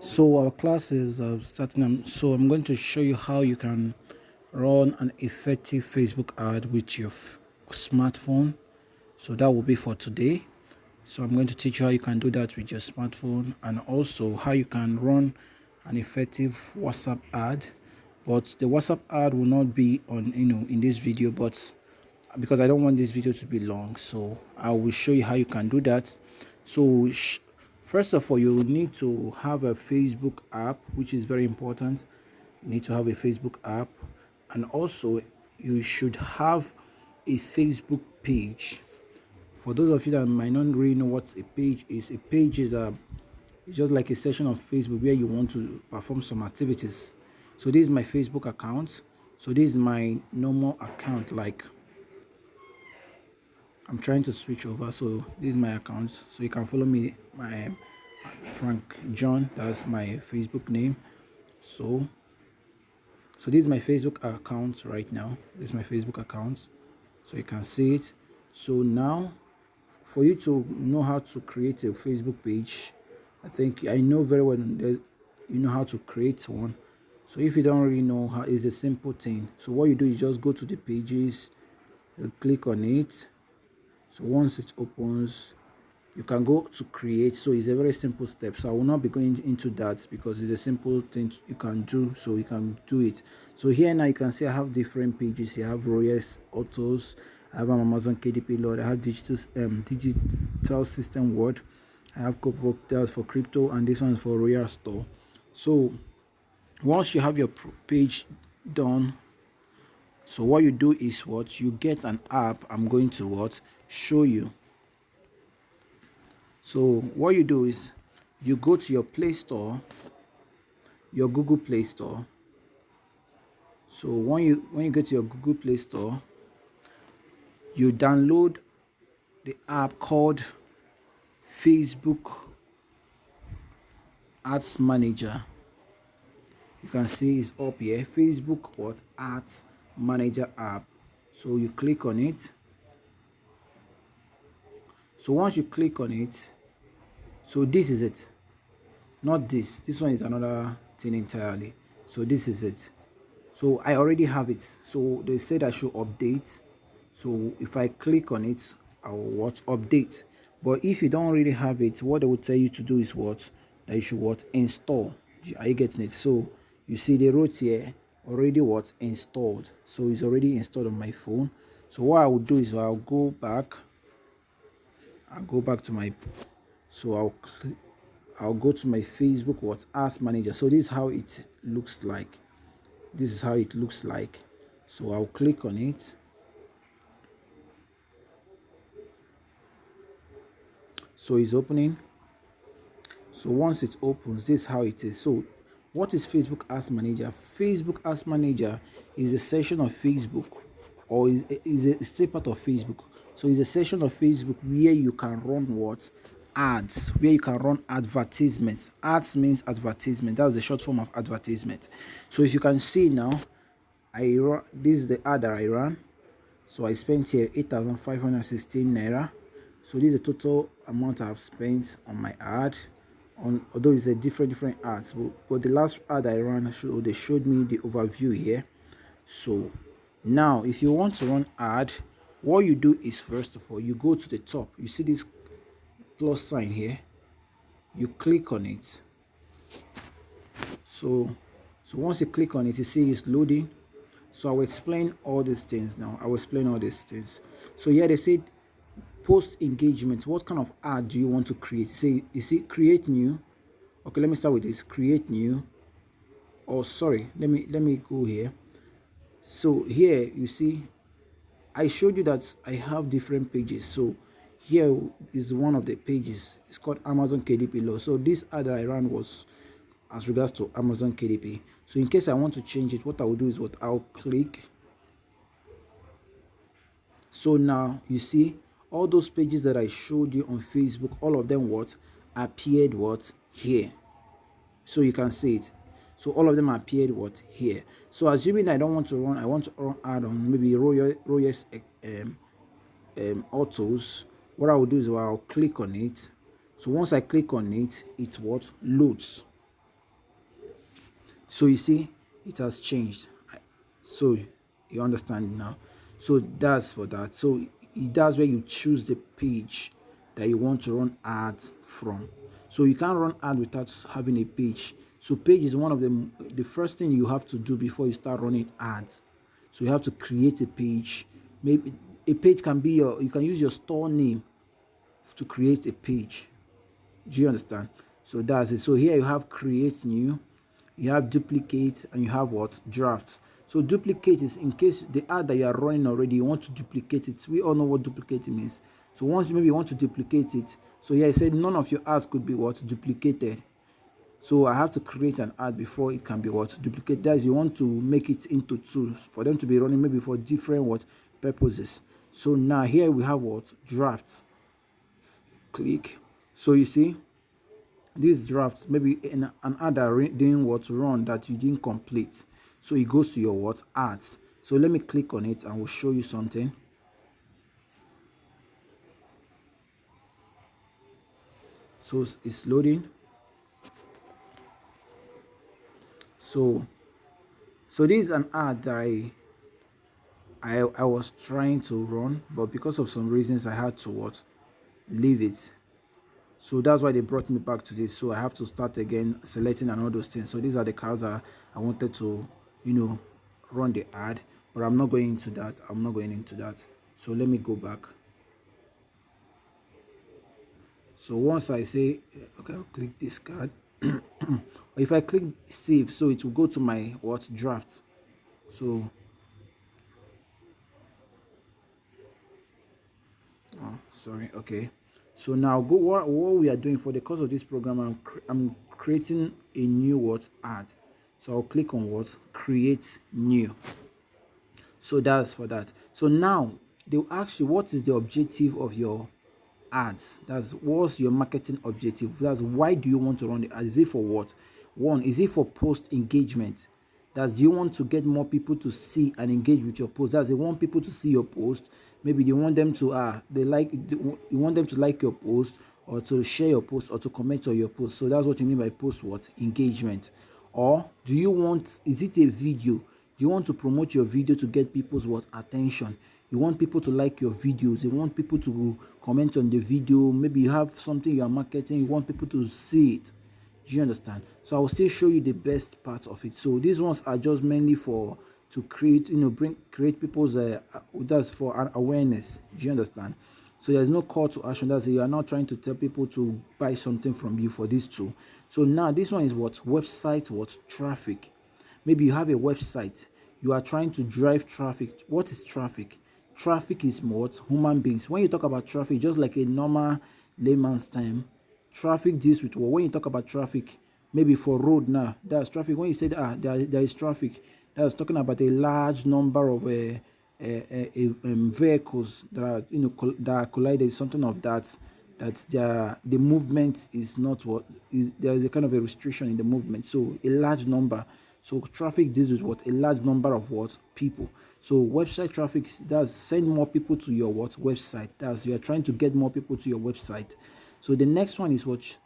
So our class is starting. So I'm going to show you how you can run an effective Facebook ad with your smartphone. So that will be for today. So I'm going to teach you how you can do that with your smartphone, and also how you can run an effective WhatsApp ad. But the WhatsApp ad will not be on in this video, but because I don't want this video to be long, so I will show you how you can do that. So first of all, you need to have a Facebook app, which is very important. You need to have a Facebook app, and also you should have a Facebook page. For those of you that might not really know what a page is it's just like a section of Facebook where you want to perform some activities. So this is my Facebook account. So this is my normal account. Like, I'm trying to switch over. So this is my account. So you can follow me, my Frank John. That's my Facebook name. So this is my Facebook account right now. This is my Facebook account. So you can see it. So now, for you to know how to create a Facebook page, I think I know very well that you know how to create one. So if you don't really know how, it's a simple thing. So what you do is just go to the pages, you click on it. So once it opens, you can go to create. So it's a very simple step. So I will not be going into that because it's a simple thing you can do. So you can do it. So here now you can see I have different pages. You have Royals Autos, I have an Amazon KDP Lord, I have digital system word, I have that's for crypto, and this one is for Royal Store. So once you have your page done, so what you do is what you get an app. I'm going to show you. So what you do is you go to your Play Store, your Google Play Store. So when you go to your Google Play Store, you download the app called Facebook Ads Manager. You can see it's up here, Facebook Ads Manager app. So you click on it. So once you click on it, so this is it. Not this one is another thing entirely. So this is it. So I already have it. So they said I should update. So if I click on it, I will update. But if you don't really have it, what they will tell you to do is that you should install. Are you getting it? So you see they wrote here already installed. So it's already installed on my phone. So what I will do is I'll go back to my, so I'll go to my Facebook Ads Manager. So this is how it looks like. So I'll click on it. So it's opening. So once it opens, this is how it is. So what is Facebook Ads Manager? Facebook Ads Manager is a section of Facebook, or is a still part of Facebook. So it's a section of Facebook where you can run ads, where you can run advertisements. Ads means advertisement. That's the short form of advertisement. So if you can see now, this is the ad that I ran. So I spent here 8,516 naira. So this is the total amount I have spent on my ad. Although it's a different ads, but the last ad I ran, they showed me the overview here. So now if you want to run ad, what you do is, first of all, you go to the top. You see this plus sign here, you click on it. So once you click on it, you see it's loading. So I will explain all these things now. So here they said post engagement. What kind of ad do you want to create? You see create new. Okay, let me start with this. Create new. Oh, sorry, let me go here. So here you see I showed you that I have different pages. So here is one of the pages. It's called Amazon KDP Law. So this ad that I ran was as regards to Amazon KDP. So in case I want to change it, what I will do is I'll click. So now you see all those pages that I showed you on Facebook, all of them appeared here. So you can see it. So all of them appeared here. So assuming I want to run ad on maybe Royals Autos, what I will do is I'll click on it. So once I click on it, it loads. So you see it has changed. So you understand now. So that's for that. So that's where you choose the page that you want to run ads from. So you can't run ad without having a page. So page is one of the first thing you have to do before you start running ads. So you have to create a page. Maybe a page can be you can use your store name to create a page. Do you understand? So that's it. So here you have create new, you have duplicate, and you have what? Drafts. So duplicate is in case the ad that you are running already, you want to duplicate it. We all know what duplicate means. So once maybe you want to duplicate it, so here I said none of your ads could be what? Duplicated. So I have to create an ad before it can be what? Duplicate. That is, you want to make it into tools for them to be running maybe for different what purposes. So now here we have what? Drafts. Click. So you see this draft, maybe in an ad doing what run that you didn't complete, so it goes to your what? Ads. So let me click on it and we'll show you something. So it's loading. So this is an ad that I was trying to run, but because of some reasons I had to what? Leave it. So that's why they brought me back to this. So I have to start again selecting and all those things. So these are the cars that I wanted to, run the ad, but I'm not going into that. So let me go back. So once I say, okay, I'll click this card. If I click save, so it will go to my what? Draft. So, oh, sorry. Okay. So now go what we are doing for the course of this program. I'm creating a new what? Ad. So I'll click on what? Create new. So that's for that. So now they'll ask you what is the objective of your ads. That's what's your marketing objective. That's why do you want to run the ad? Is it for what? One, is it for post engagement? That's, do you want to get more people to see and engage with your post? That's, they want people to see your post. Maybe they want them to you want them to like your post, or to share your post, or to comment on your post. So that's what you mean by post what? Engagement. Or do you want, is it a video? You want to promote your video to get people's what? Attention. You want people to like your videos. You want people to comment on the video. Maybe you have something you are marketing. You want people to see it. Do you understand? So I will still show you the best part of it. So these ones are just mainly for to create, create people's that's for awareness. Do you understand? So there's no call to action. That's it. You are not trying to tell people to buy something from you for these two. So now this one is what? Website what? Traffic. Maybe you have a website. You are trying to drive traffic. What is traffic? Traffic is what? Human beings. When you talk about traffic, just like a normal layman's time, traffic deals with what? When you talk about traffic, maybe for road now, that's traffic. When you say there is traffic, that's talking about a large number of vehicles that are that are collided, something of that. That the movement is not what is, there is a kind of a restriction in the movement. So a large number. So traffic deals with what? A large number of what? People. So website traffic, that's send more people to your what? Website. That's, you are trying to get more people to your website. So the next one is what?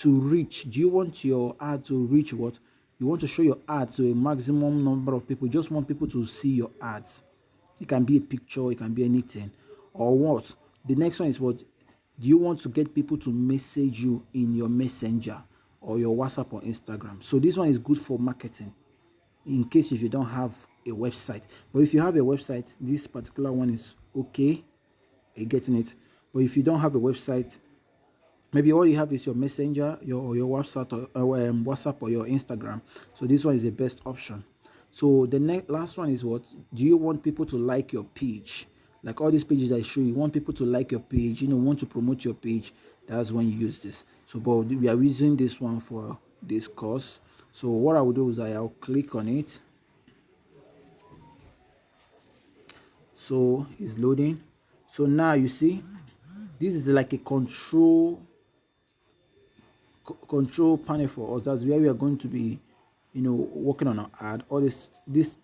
To reach. Do you want your ad to reach what? You want to show your ad to a maximum number of people. You just want people to see your ads. It can be a picture, it can be anything. Or what? The next one is what? Do you want to get people to message you in your messenger or your WhatsApp or Instagram? So this one is good for marketing in case if you don't have a website. But if you have a website, this particular one is okay. Are you getting it? But if you don't have a website, maybe all you have is your messenger, your WhatsApp or your Instagram. So this one is the best option. So the last one is what? Do you want people to like your page? Like all these pages I show you, want people to like your page, want to promote your page. That's when you use this. So but we are using this one for this course. So what I will do is I'll click on it. So it's loading. So now you see this is like a control panel for us. That's where we are going to be working on our ad. All these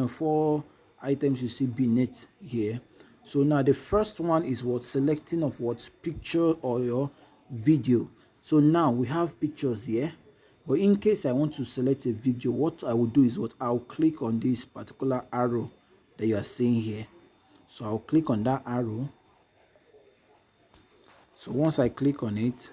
four items you see beneath here. So now the first one is what? Selecting of what? Picture or your video. So now we have pictures here. But in case I want to select a video, what I will do is what I'll click on this particular arrow that you are seeing here. So I'll click on that arrow. So once I click on it,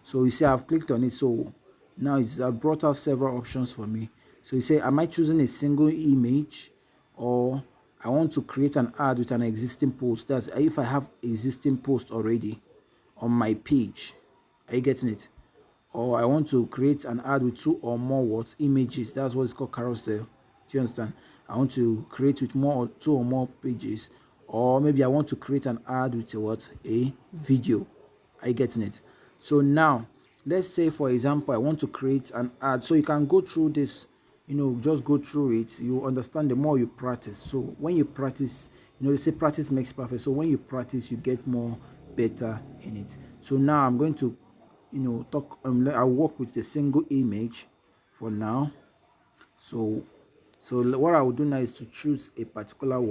so you see I've clicked on it. So now it's brought out several options for me. So you say, am I choosing a single image, or I want to create an ad with an existing post? That's if I have existing post already on my page. Are you getting it? Or I want to create an ad with 2 or more images. That's what it's called, carousel. Do you understand? I want to create with 2 or more pages, or maybe I want to create an ad with a video. Are you getting it? So now let's say, for example, I want to create an ad. So you can go through this, just go through it. You understand the more you practice. So when you practice, they say practice makes perfect. So when you practice, you get more better in it. So now I'm going to I'll work with the single image for now. So what I will do now is to choose a particular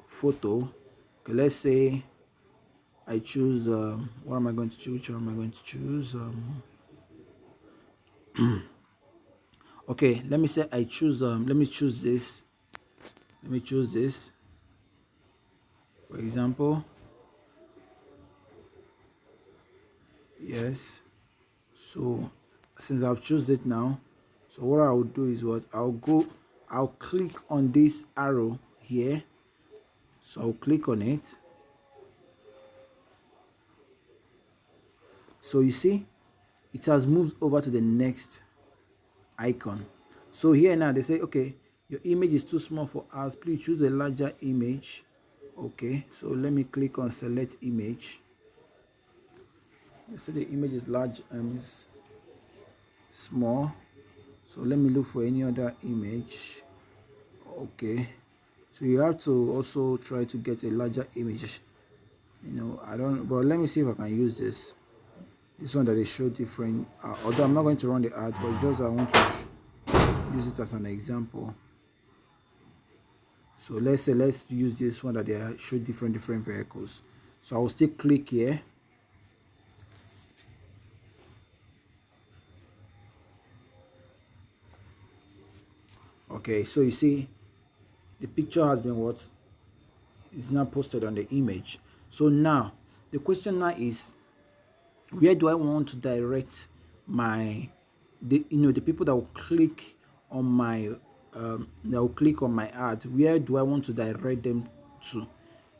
photo. Okay, let's say I choose what am I going to choose? Which one am I going to choose? Okay, let me say I choose let me choose this. Let me choose this, for example. Yes. So since I've chosen it now, so what I will do is what I'll click on this arrow here. So I'll click on it. So you see it has moved over to the next icon. So here now they say, okay, your image is too small for us, please choose a larger image. Okay, so let me click on select image. You see the image is large and is small, so let me look for any other image. Okay, so you have to also try to get a larger image. I don't, but let me see if I can use this one that they show different, although I'm not going to run the ad, but just I want to use it as an example. So let's use this one that they show different vehicles. So I will still click here. Okay, so you see the picture has been is now posted on the image. So now the question now is, where do I want to direct the people that will click on my ad? Where do I want to direct them to?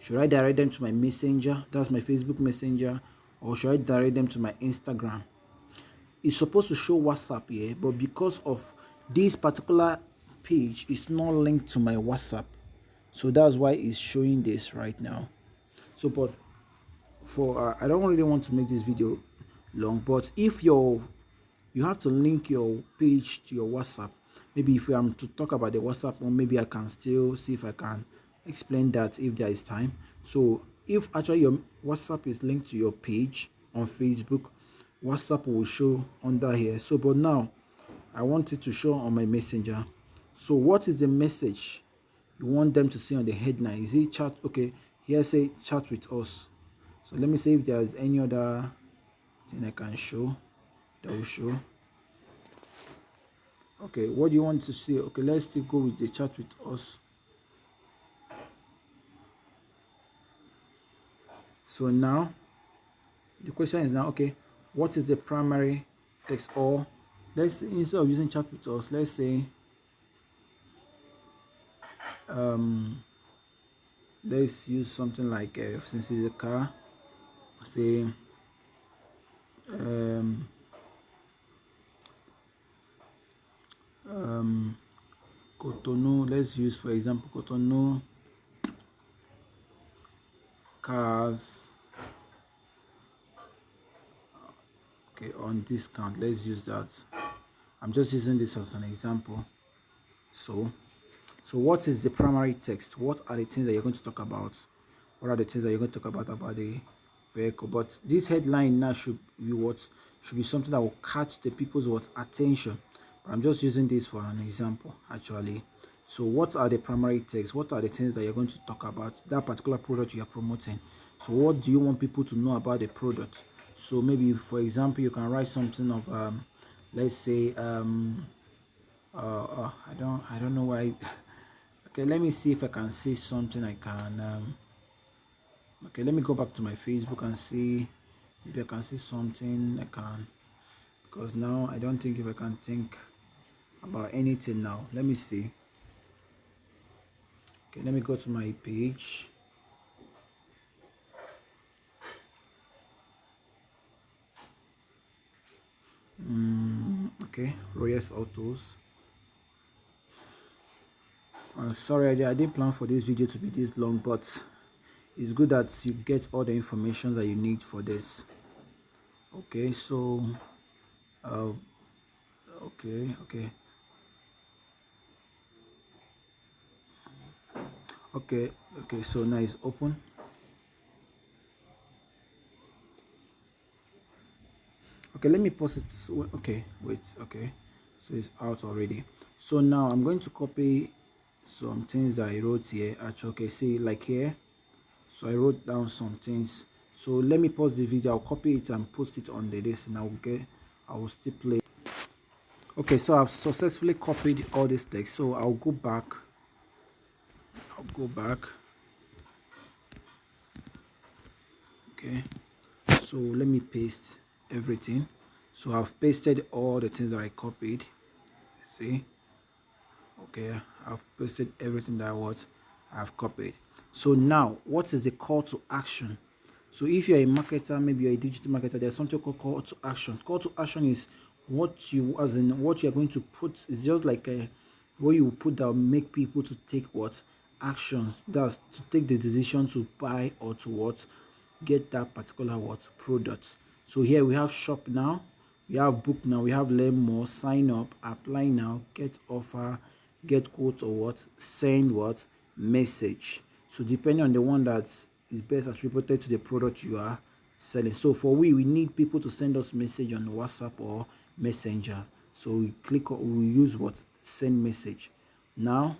Should I direct them to my messenger, that's my Facebook Messenger, or should I direct them to my Instagram? It's supposed to show WhatsApp here, but because of this particular page is not linked to my WhatsApp, so that's why it's showing this right now. So but for I don't really want to make this video long, but if you have to link your page to your WhatsApp, maybe if I'm to talk about the WhatsApp one, maybe I can still see if I can explain that if there is time. So if actually your WhatsApp is linked to your page on Facebook, WhatsApp will show under here. So but now I want it to show on my messenger. So what is the message you want them to see on the headline? Is it chat? Okay, here say chat with us. So let me see if there's any other thing I can show that will show. Okay, what do you want to see? Okay, let's still go with the chat with us. So now the question is now, okay, what is the primary text? Or let's, instead of using chat with us, let's say let's use something like since it's a car, say Cotonou. Let's use, for example, Cotonou cars, okay, on discount. Let's use that. I'm just using this as an example. So what is the primary text? What are the things that you're going to talk about? What are the things that you're going to talk about the vehicle? But this headline now should be something that will catch the people's attention. But I'm just using this for an example actually. So what are the primary text? What are the things that you're going to talk about? That particular product you are promoting. So what do you want people to know about the product? So maybe, for example, you can write something of let's say I don't know why. Okay, let me see if I can say something. I can okay, let me go back to my Facebook and see if I can see something. I can, because now I don't think if I can think about anything now. Let me see. Okay, let me go to my page. Okay, Royals Autos. Sorry, I didn't plan for this video to be this long, but it's good that you get all the information that you need for this. Okay, so uh, okay, okay, so now it's open. Okay, let me pause it. Okay, wait. Okay, so it's out already. So now I'm going to copy some things that I wrote here. Actually, okay, see, like here. So I wrote down some things. So let me pause the video. I'll copy it and post it on the list, and I will still play. Okay, so I've successfully copied all this text. So I'll go back. Okay, so let me paste everything. So I've pasted all the things that I copied. See, okay, I've pasted everything that I've copied. So now, what is the call to action? So if you're a marketer, maybe you're a digital marketer, there's something called call to action. Call to action is what you, as in what you're going to put. It's just like a where you put that make people to take what actions. That's to take the decision to buy or to what get that particular what product. So here we have shop now, we have book now, we have learn more, sign up, apply now, get offer, get quote, or what send what message. So depending on the one that is best attributed to the product you are selling. So for we need people to send us message on WhatsApp or Messenger. So we click on, we use what send message now.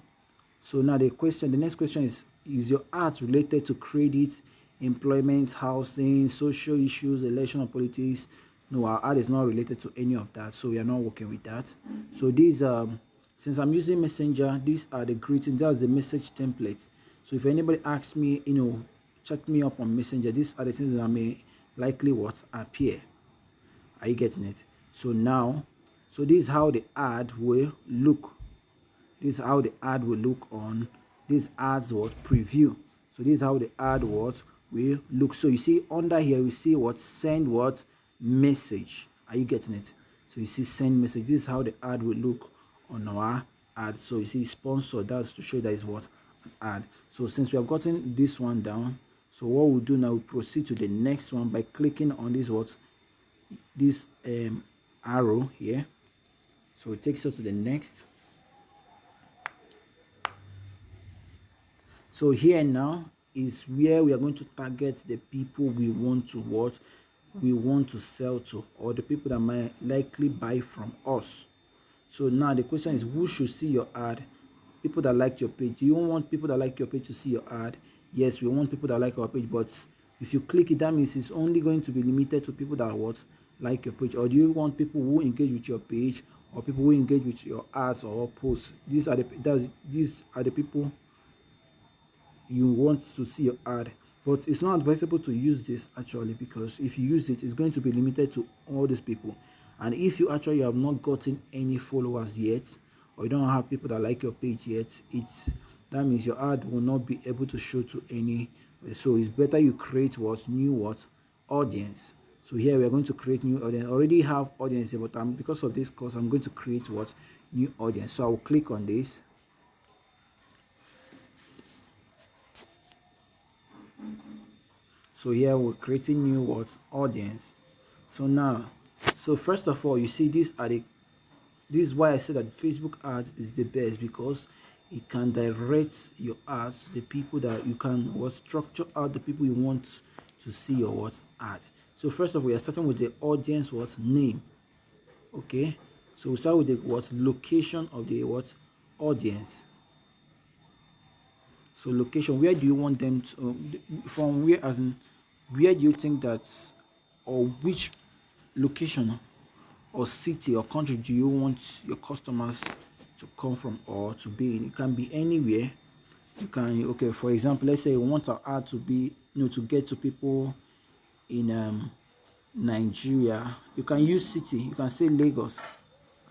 So now the next question is your art related to credit, employment, housing, social issues, election or politics? No, our art is not related to any of that, so we are not working with that. So these since I'm using Messenger, these are the greetings. That's the message template. So if anybody asks me, chat me up on Messenger, these are the things that may likely what appear. Are you getting it? So now, so this is how the ad will look. This is how the ad will look on this ads what preview. So this is how the ad what will look. So you see under here we see what send what message. Are you getting it? So you see send message. This is how the ad will look on our ad. So you see sponsor, that's to show that is what an ad. So since we have gotten this one down, so what we'll do now, we proceed to the next one by clicking on this arrow here. So it takes us to the next. So here now is where we are going to target the people we want to sell to, or the people that might likely buy from us. So now the question is, who should see your ad? People that like your page. Do you want people that like your page to see your ad? Yes, we want people that like our page, but if you click it, that means it's only going to be limited to people that like your page. Or do you want people who engage with your page, or people who engage with your ads or posts? These are the people you want to see your ad. But it's not advisable to use this actually, because if you use it, it's going to be limited to all these people. And if you actually have not gotten any followers yet, or you don't have people that like your page yet, that means your ad will not be able to show to any. So it's better you create new audience. So here we are going to create new audience. I already have audience, but because of this course I'm going to create new audience. So I will click on this. So here we're creating new audience. So now, so first of all, you see this is why I said that Facebook ads is the best, because it can direct your ads to the people that you can structure out the people you want to see your ad. So first of all, we are starting with the audience name. Okay, so we start with the location of the audience. So location, where do you want them to from? Where, as in where do you think that, or which location or city or country do you want your customers to come from or to be in? It can be anywhere. You can, okay, for example, let's say you want our ad to be, to get to people in Nigeria. You can use city. You can say Lagos.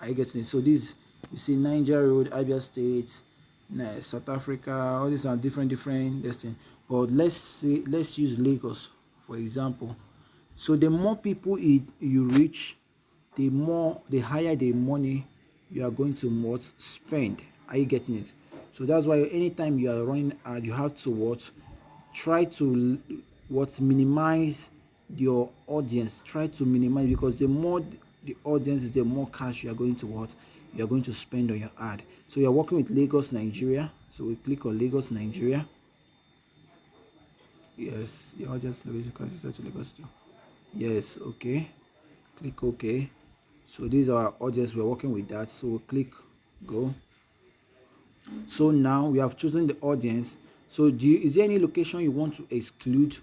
Are you getting it? So this, you see Niger Road, Abia State, South Africa. All these are different destiny. But let's use Lagos for example. So the more people you reach, the higher the money you are going to what spend. Are you getting it? So that's why anytime you are running ad, you have to what try to what minimize your audience. Try to minimize, because the more the audience is, the more cash you are going to what you are going to spend on your ad. So you're working with Lagos, Nigeria. So we click on Lagos, Nigeria. Yes, your audience location is set to Lagos too. Yes, okay. Click OK. So these are our audience, we're working with that. So we'll click go. So now we have chosen the audience. So is there any location you want to exclude?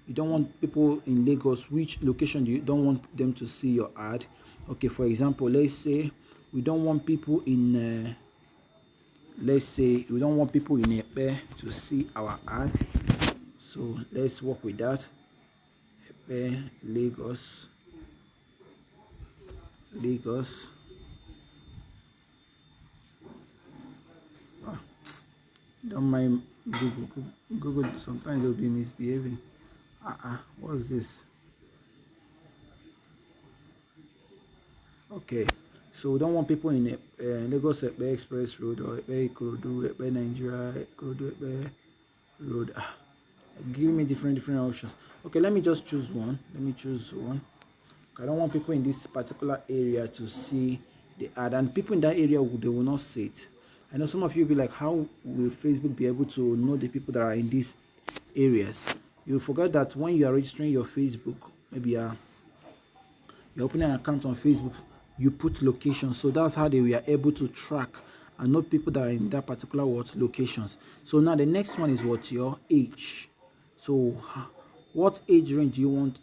You don't want people in Lagos. Which location do you don't want them to see your ad? Okay, for example, let's say we don't want people in let's say we don't want people in Epe to see our ad. So let's work with that. Epe, Lagos. Don't mind Google sometimes they'll be misbehaving. What's this? Okay, so we don't want people in Lagos Epe Express Road or Epe Ikorodu, Epe Nigeria, Ikorodu Epe Road. Give me different options. Okay, let me just choose one. I don't want people in this particular area to see the ad, and people in that area they will not see it. I know some of you will be like, how will Facebook be able to know the people that are in these areas? You forget that when you are registering your Facebook, maybe you're opening an account on Facebook, you put location. So that's how they were able to track and know people that are in that particular locations. So now the next one is what your age. So what age range do you want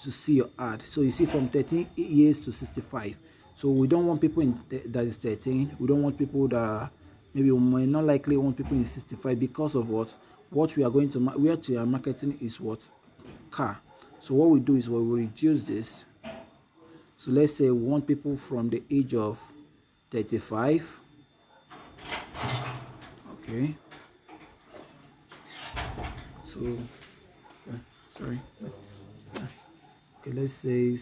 to see your ad? So you see from 13 years to 65. So we don't want people in that is 13. We don't want people that maybe we might not likely want people in 65, because of what we are going to where we are marketing is what car. So what we do is we reduce this. So let's say we want people from the age of 35. Okay. So sorry. Okay, let's say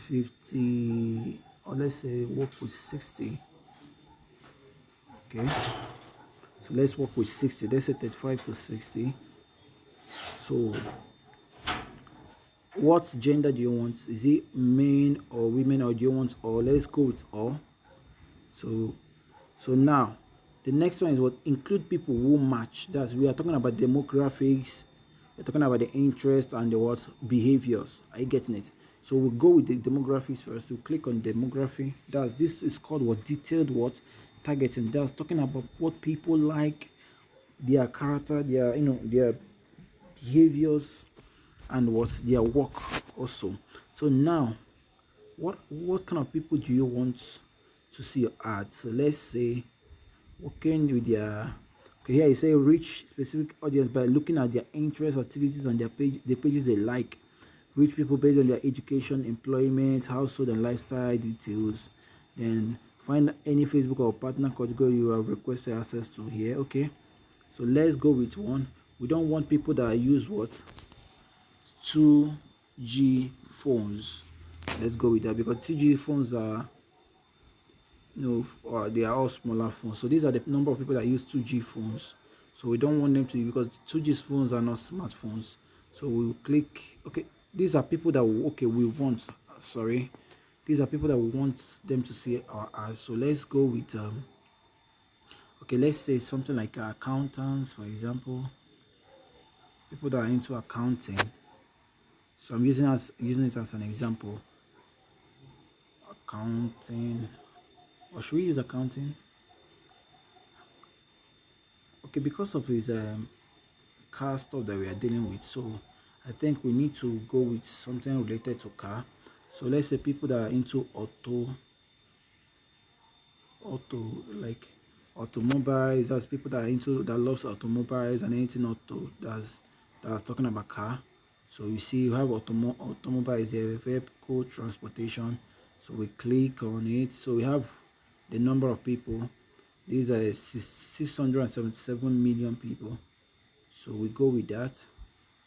50, or let's say work with 60. Okay, so let's work with 60. Let's say 35 to 60. So what gender do you want? Is it men or women, or do you want all? Let's go with all. So now the next one is what include people who match. That's, we are talking about demographics, we're talking about the interest and the what behaviors. Are you getting it? So we'll go with the demographics first. We'll click on demography. This is called what detailed what targeting. That's talking about what people like, their character, their behaviors, and what's their work also. So now what kind of people do you want to see your ads? So let's say working with their, okay, here you say reach specific audience by looking at their interests, activities, and the pages they like. Reach people based on their education, employment, household, and lifestyle details. Then find any Facebook or partner category you have requested access to here. Okay, so let's go with one. We don't want people that use what 2G phones. Let's go with that, because 2G phones are they are all smaller phones. So these are the number of people that use 2G phones. So we don't want them to, because 2G phones are not smartphones. So we'll click okay. These are people that we want. Sorry, these are people that we want them to see our ads. So let's go with okay, let's say something like accountants, for example. People that are into accounting. So I'm using it as an example. Accounting, or should we use accounting? Okay, because of his car stuff that we are dealing with. So I think we need to go with something related to car. So let's say people that are into auto like automobiles. That's people that are into that loves automobiles and anything auto that's talking about car. So you see, you have automobile is a vehicle transportation. So we click on it. So we have the number of people. These are 677 million people. So we go with that.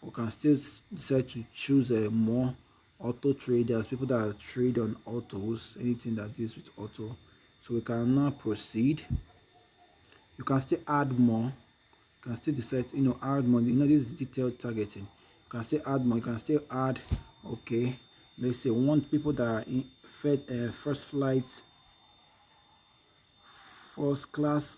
We can still decide to choose a more auto traders, people that trade on autos, anything that deals with auto. So we can now proceed. You can still add more. You can still decide, add more. This is detailed targeting. You can still add more. You can still add, okay, let's say want people that are in first flight, first class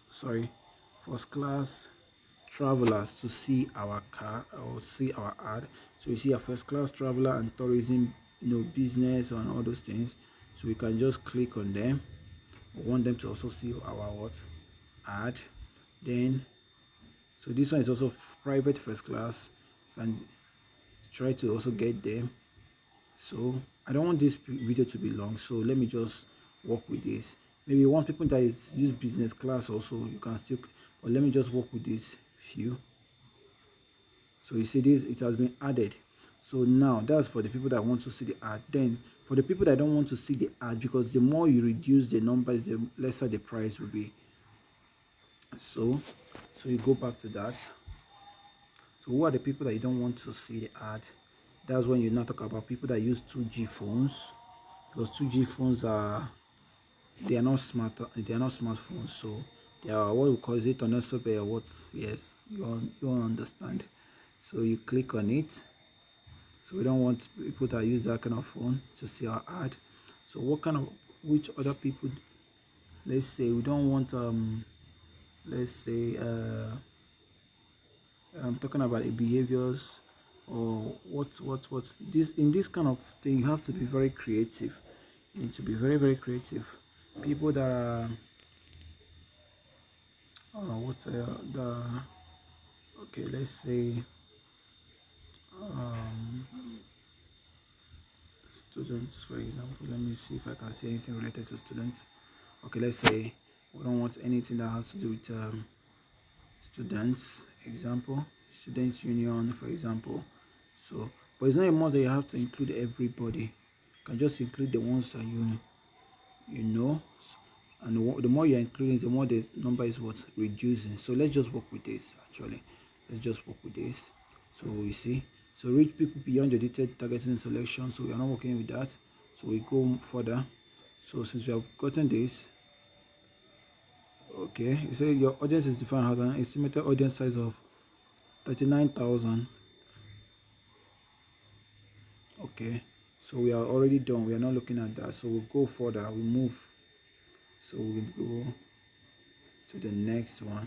travelers to see our car or see our ad. So you see a first class traveler and tourism, business and all those things. So we can just click on them. We want them to also see our what ad. Then so this one is also private first class. You can try to also get them. So I don't want this video to be long, so let me just work with this. Maybe you want people that is use business class also, you can still, but let me just work with this few. So you see this, it has been added. So now that's for the people that want to see the ad. Then for the people that don't want to see the ad, because the more you reduce the numbers, the lesser the price will be. So you go back to that. So who are the people that you don't want to see the ad? That's when you now talk about people that use 2G phones, because 2G phones they are not smartphones, so they are what we call it on or what. Yes, you understand. So you click on it. So we don't want people that use that kind of phone to see our ad. So which other people? Let's say we don't want let's say I'm talking about the behaviors or what this in this kind of thing. You have to be very creative. You need to be very, very creative. People that are what's the okay, let's say um students, for example. Let me see if I can see anything related to students. Okay, let's say we don't want anything that has to do with students. Example, students union, for example. So but it's not a must that you have to include everybody. You can just include the ones that you know, and the more you're including, the more the number is what reducing. So let's just work with this. Actually, let's just work with this. So we see, so reach people beyond the detailed targeting selection. So we are not working with that. So we go further. So since we have gotten this, okay, you say your audience is defined as an estimated audience size of 39,000. Okay, so we are already done. We are not looking at that. So we'll go further. We move. So we'll go to the next one.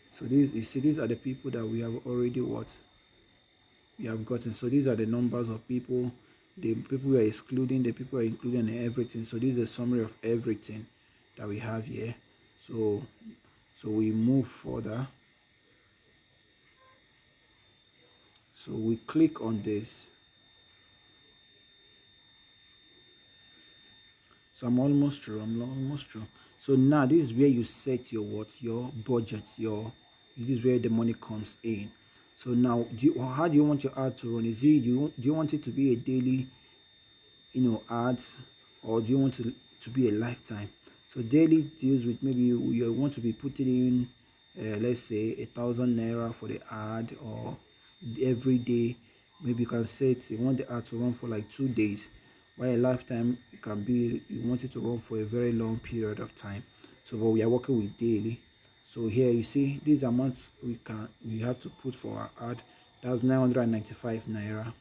So these, you see, these are the people that we have already we have gotten. So these are the numbers of people, the people we are excluding, the people we are including, and everything. So this is a summary of everything that we have here. So we move further. So we click on this. So I'm almost through. So now this is where you set your budget, this is where the money comes in. So now how do you want your ad to run? Do you want it to be a daily ads, or do you want to be a lifetime? So daily deals with maybe you want to be putting in let's say 1,000 naira for the ad, or every day. Maybe you can set you want the ad to run for like 2 days, while a lifetime it can be you want it to run for a very long period of time. So but we are working with daily. So here you see these amounts we have to put for our ad. That's 995 naira.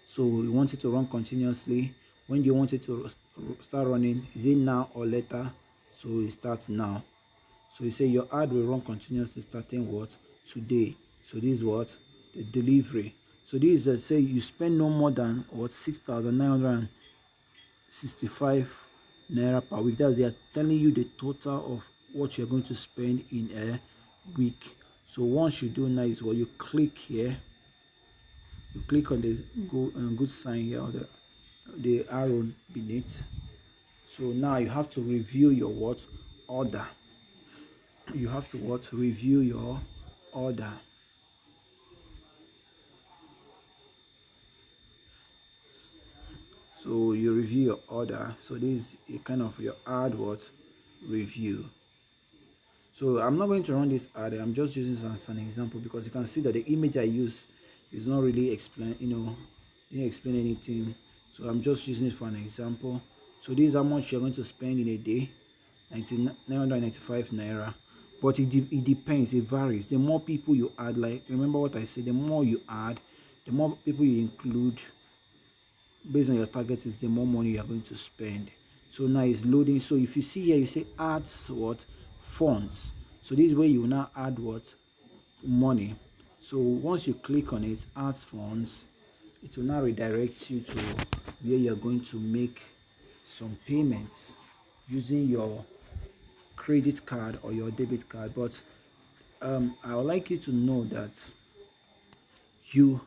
So we want it to run continuously. When do you want it to start running? Is it now or later? So it starts now. So you say your ad will run continuously starting what? Today. So this is what? The delivery. So this is say you spend no more than what? 6,965 naira per week. That's they are telling you the total of what you're going to spend in a week. So once you do now is what you click here, you click on this good sign here, or the arrow beneath. So now you have to review your what order. You have to what review your order. So you review your order. So this is a kind of your ad what review. So I'm not going to run this ad. I'm just using this as an example because you can see that the image I use is not really explain, didn't explain anything. So I'm just using it for an example. So this is how much you're going to spend in a day, 995 naira. But it depends, it varies. The more people you add, like remember what I said, the more you add, the more people you include based on your target, is the more money you are going to spend. So now it's loading. So if you see here, you say adds what funds. So this is where you will now add what money. So once you click on it, adds funds, it will now redirect you to where you're going to make some payments using your credit card or your debit card. But I would like you to know that you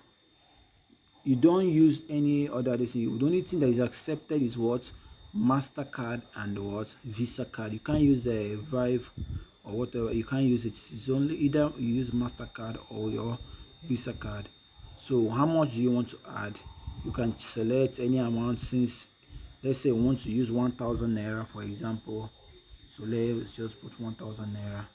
don't use any other thing. The only thing that is accepted is what MasterCard and what Visa card. You can't use a Vive or whatever. You can't use it. It's only either you use MasterCard or your Visa card. So how much do you want to add? You can select any amount. Since let's say we want to use 1,000 naira for example, so let's just put 1,000 naira.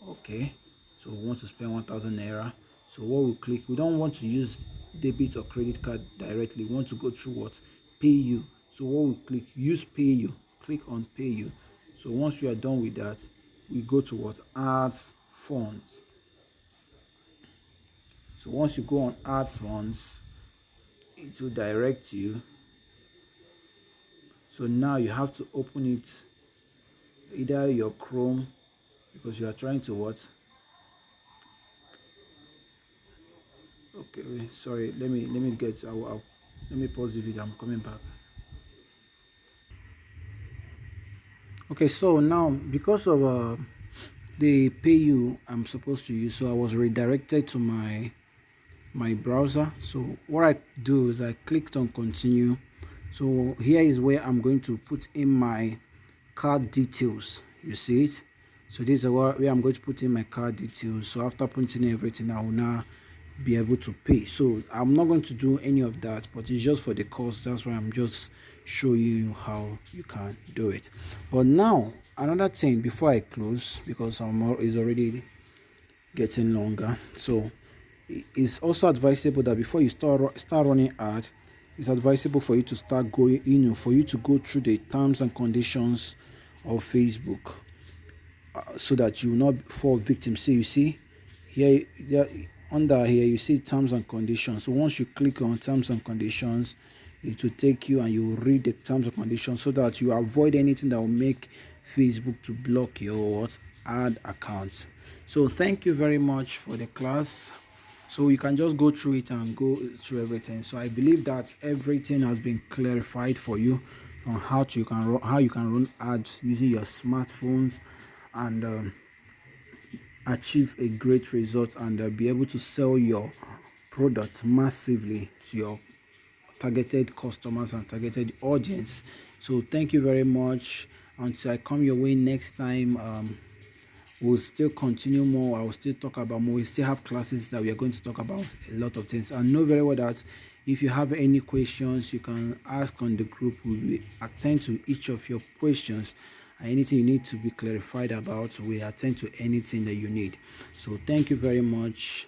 Okay, so we want to spend 1,000 naira. So what we click, we don't want to use debit or credit card directly. We want to go through what pay you. So what we click, use pay you, click on pay you. So once you are done with that, we go to what adds funds. So once you go on adds funds, it will direct you. So now you have to open it, either your Chrome, because you are trying to what. Okay, sorry, let me get let me pause the video. I'm coming back. Okay, so now because of the PayU I'm supposed to use, so I was redirected to my browser. So what I do is I clicked on continue. So here is where I'm going to put in my card details. You see it? So this is where I'm going to put in my card details. So after putting everything, I will now be able to pay. So I'm not going to do any of that, but it's just for the course. That's why I'm just showing you how you can do it. But now another thing before I close, because is already getting longer, so it's also advisable that before you start running ad, it's advisable for you to start going, for you to go through the terms and conditions of Facebook, so that you will not fall victim. See, you see here, under here you see terms and conditions. So once you click on terms and conditions, it will take you and you will read the terms and conditions, so that you avoid anything that will make Facebook to block your ad account. So thank you very much for the class. So you can just go through it and go through everything. So I believe that everything has been clarified for you on how you can run ads using your smartphones and achieve a great result, and be able to sell your products massively to your targeted customers and targeted audience. So thank you very much. Until I come your way next time, we'll still continue more. I will still talk about more. We still have classes that we are going to talk about a lot of things. And know very well that if you have any questions, you can ask on the group. We will attend to each of your questions. Anything you need to be clarified about, we attend to anything that you need. So thank you very much.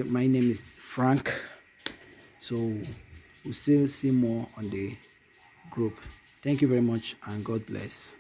My name is Frank. So we'll still see more on the group. Thank you very much, and God bless.